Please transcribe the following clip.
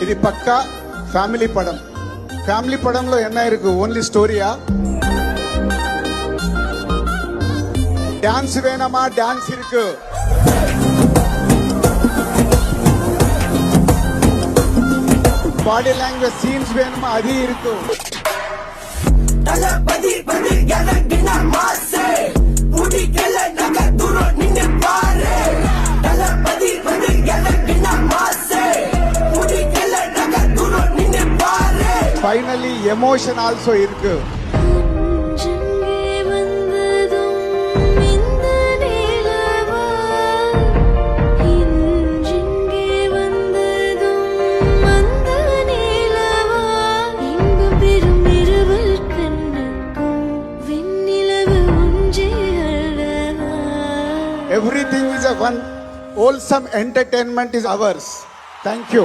ఇది పక్కా family పడం. Family పడంలో என்ன இருக்கு? ఓన్లీ స్టోరీయా? டான்ஸ் வேணுமா? டான்ஸ் இருக்கு. பாடி லாங்குவேஜ் சீன்ஸ் வேணுமா? அது இருக்கு. தலபதி பதி எனக்கின மாசே முடிக்கல நக தூரம் நின்னு பாரு. தலபதி பதி எனக்கின மாசே முடிக்கல நக தூரம் நின்னு பாரு. ஃபைனலி எமோஷன் ஆல்சோ இருக்கு. Everything is a one wholesome entertainment is ours. Thank you.